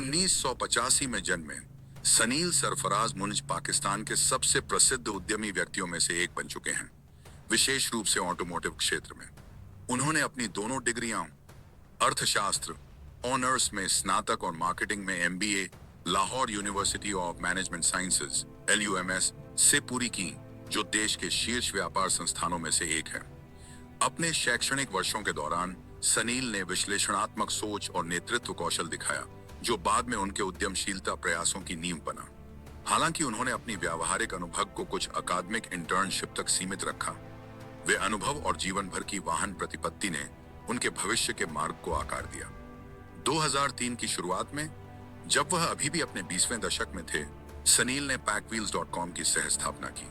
1985 में जन्मे सनील सरफराज मुंज पाकिस्तान के सबसे प्रसिद्ध उद्यमी व्यक्तियों में से एक बन चुके हैं, विशेष रूप से ऑटोमोटिव क्षेत्र में। उन्होंने अपनी दोनों डिग्रियां अर्थशास्त्र ऑनर्स में स्नातक और मार्केटिंग में MBA Lahore university of management sciences LUMS से पूरी की, जो देश के शीर्ष व्यापार संस्थानों में से एक है। अपने शैक्षणिक वर्षों के दौरान सनील ने विश्लेषणात्मक सोच और नेतृत्व कौशल दिखाया, जो बाद में उनके उद्यमशीलता प्रयासों की नींव बना। हालांकि उन्होंने अपनी व्यावहारिक अनुभव को कुछ अकादमिक इंटर्नशिप तक सीमित रखा, वे अनुभव और जीवन भर की वाहन प्रतिपत्ति ने उनके भविष्य के मार्ग को आकार दिया। 2003 की शुरुआत में, जब वह अभी भी अपने 20वें दशक में थे, सनील ने PackWheels.com की सह स्थापना की,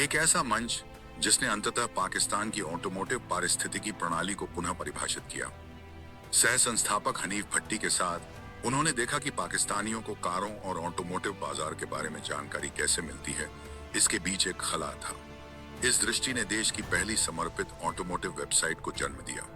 एक ऐसा मंच जिसने अंततः पाकिस्तान की ऑटोमोटिव पारिस्थितिकी प्रणाली को पुनः परिभाषित किया। सह संस्थापक हनीफ भट्टी के साथ उन्होंने देखा कि पाकिस्तानियों को कारों और ऑटोमोटिव बाजार के बारे में जानकारी कैसे मिलती है, इसके बीच एक खला था। इस दृष्टि ने देश की पहली समर्पित ऑटोमोटिव वेबसाइट को जन्म दिया,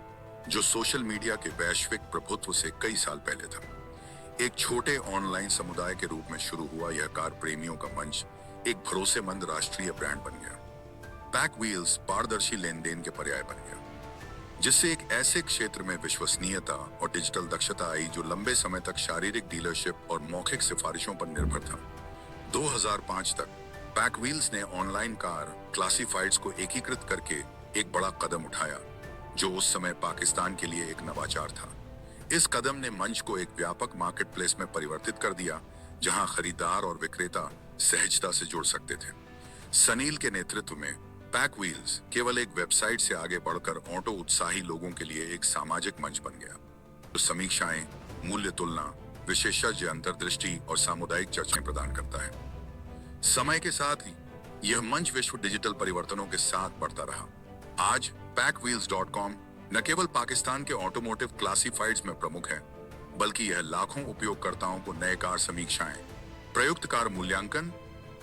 जो सोशल मीडिया के वैश्विक प्रभुत्व से कई साल पहले था। एक छोटे ऑनलाइन समुदाय के रूप में शुरू हुआ यह कार प्रेमियों का मंच एक भरोसेमंद राष्ट्रीय ब्रांड बन गया। PackWheels पारदर्शी लेन देन के पर्याय बन गया, जिससे एक ऐसे क्षेत्र में विश्वसनीयता और डिजिटल दक्षता आई जो लंबे समय तक शारीरिक डीलरशिप और मौखिक सिफारिशों पर निर्भर था। 2005 तक PackWheels ने ऑनलाइन कार क्लासिफाइड्स को एकीकृत करके एक बड़ा कदम उठाया, जो उस समय पाकिस्तान के लिए एक नवाचार था। इस कदम ने मंच को एक व्यापक मार्केटप्लेस में परिवर्तित कर दिया, जहां खरीदार और विक्रेता सहजता से जुड़ सकते थे। सनील के नेतृत्व में PackWheels केवल एक वेबसाइट से आगे बढ़कर ऑटो उत्साही लोगों के लिए एक सामाजिक मंच बन गया, जो समीक्षाएं, मूल्य तुलना, विशेषज्ञ अंतर्दृष्टि और सामुदायिक चर्चाएं प्रदान करता है। समय के साथ यह मंच विश्व डिजिटल परिवर्तनों के साथ बढ़ता रहा। आज PackWheels.com न केवल पाकिस्तान के ऑटोमोटिव क्लासिफाइड्स में प्रमुख है, बल्कि यह लाखों उपयोगकर्ताओं को नए कार समीक्षाएं, प्रयुक्त कार मूल्यांकन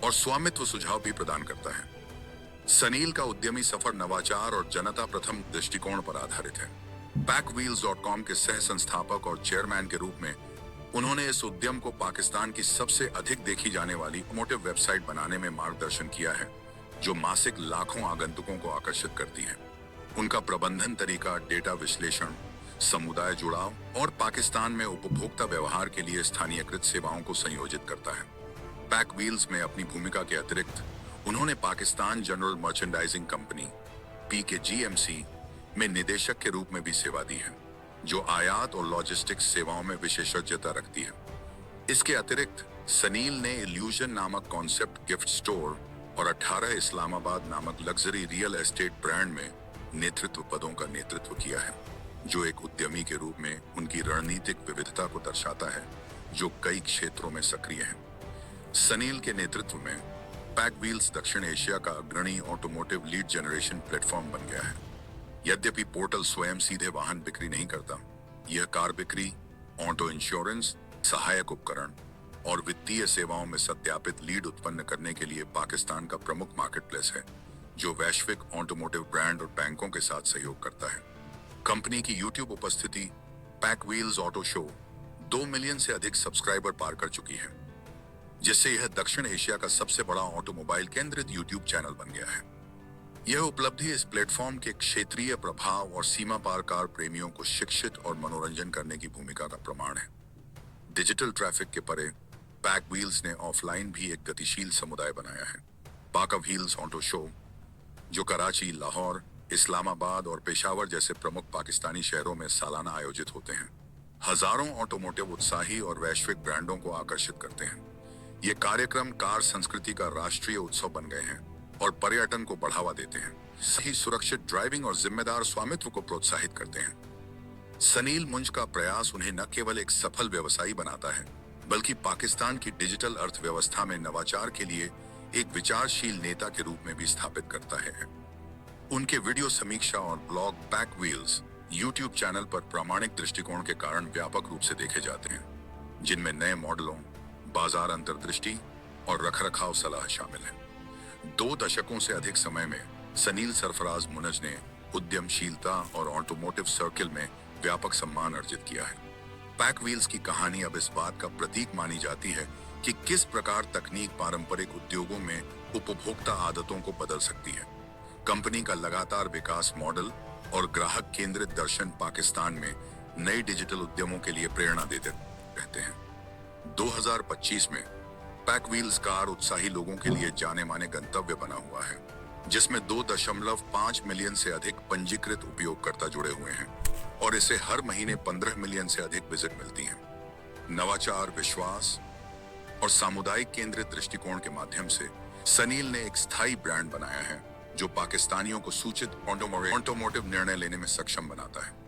और स्वामित्व सुझाव भी प्रदान करता है। सनील का उद्यमी सफर नवाचार और जनता प्रथम दृष्टिकोण पर आधारित है। PackWheels.com के सह संस्थापक और चेयरमैन के रूप में उन्होंने इस उद्यम को पाकिस्तान की सबसे अधिक देखी जाने वाली ऑटोमोटिव वेबसाइट बनाने में मार्गदर्शन किया है, जो मासिक लाखों आगंतुकों को आकर्षित करती है। उनका प्रबंधन तरीका डेटा विश्लेषण, समुदाय जुड़ाव और पाकिस्तान में उपभोक्ता व्यवहार के लिए स्थानीयकृत सेवाओं को संयोजित करता है। PackWheels में अपनी भूमिका के अतिरिक्त उन्होंने Pakistan general merchandising company PKGMC में निदेशक के रूप में भी सेवा दी है, जो आयात और लॉजिस्टिक्स सेवाओं में विशेषज्ञता रखती है। इसके अतिरिक्त सनील ने इल्यूजन नामक कॉन्सेप्ट गिफ्ट स्टोर और 18 इस्लामाबाद नामक लग्जरी रियल एस्टेट ब्रांड में नेतृत्व पदों का नेतृत्व किया है, जो एक उद्यमी के रूप में उनकी रणनीतिक विविधता को दर्शाता है, जो कई क्षेत्रों में सक्रिय है। सनील के नेतृत्व में PackWheels दक्षिण एशिया का अग्रणी ऑटोमोटिव लीड जनरेशन प्लेटफॉर्म बन गया है। यद्यपि पोर्टल स्वयं सीधे वाहन बिक्री नहीं करता, यह कार बिक्री, ऑटो इंश्योरेंस, सहायक उपकरण और वित्तीय सेवाओं में सत्यापित लीड उत्पन्न करने के लिए पाकिस्तान का प्रमुख मार्केटप्लेस है, जो वैश्विक ऑटोमोटिव ब्रांड और बैंकों के साथ सहयोग करता है। कंपनी की YouTube उपस्थिति PackWheels ऑटो शो 2 मिलियन से अधिक सब्सक्राइबर पार कर चुकी है, जिससे यह दक्षिण एशिया का सबसे बड़ा ऑटोमोबाइल केंद्रित YouTube चैनल बन गया है। यह उपलब्धि इस प्लेटफॉर्म के क्षेत्रीय प्रभाव और सीमा पार कार प्रेमियों को शिक्षित और मनोरंजन करने की भूमिका का प्रमाण है। डिजिटल ट्रैफिक के परे PackWheels ने ऑफलाइन भी एक गतिशील समुदाय बनाया है। PackWheels ऑटो शो, जो कराची, लाहौर, इस्लामाबाद और पेशावर जैसे प्रमुख पाकिस्तानी शहरों में सालाना आयोजित होते हैं, हजारों ऑटोमोटिव उत्साही और वैश्विक ब्रांडों को आकर्षित करते हैं। ये कार्यक्रम कार संस्कृति का राष्ट्रीय उत्सव बन गए हैं और पर्यटन को बढ़ावा देते हैं, सही सुरक्षित ड्राइविंग और जिम्मेदार स्वामित्व को प्रोत्साहित करते हैं। सनील मुंज का प्रयास उन्हें न केवल एक सफल व्यवसायी बनाता है, बल्कि पाकिस्तान की डिजिटल अर्थव्यवस्था में नवाचार के लिए एक विचारशील नेता के रूप में भी स्थापित करता है। उनके वीडियो समीक्षा और ब्लॉग PackWheels YouTube चैनल पर प्रामाणिक दृष्टिकोण के कारण व्यापक रूप से देखे जाते हैं, जिनमें नए मॉडलों, बाजार अंतर्दृष्टि और रखरखाव सलाह शामिल है। 2 दशकों से अधिक समय में सनील सरफराज मुनज ने उद्यमशीलता और ऑटोमोटिव सर्किल में व्यापक सम्मान अर्जित किया है। पैक व्हील्स की कहानी अब इस बात का प्रतीक मानी जाती है कि किस प्रकार तकनीक पारंपरिक उद्योगों में उपभोक्ता आदतों को बदल सकती है। कंपनी का लगातार विकास मॉडल और ग्राहक केंद्रित दर्शन पाकिस्तान में नए डिजिटल उद्यमों के लिए प्रेरणा देते रहते हैं। 2025 में पैक व्हील्स कार उत्साही लोगों के लिए जाने माने गंतव्य बना हुआ है, जिसमें 2.5 मिलियन से अधिक पंजीकृत उपयोगकर्ता जुड़े हुए हैं और इसे हर महीने 15 मिलियन से अधिक विजिट मिलती हैं। नवाचार, विश्वास और सामुदायिक केंद्रित दृष्टिकोण के माध्यम से सनील ने एक स्थायी ब्रांड बनाया है जो पाकिस्तानियों को सूचित ऑटोमोटिव निर्णय लेने में सक्षम बनाता है।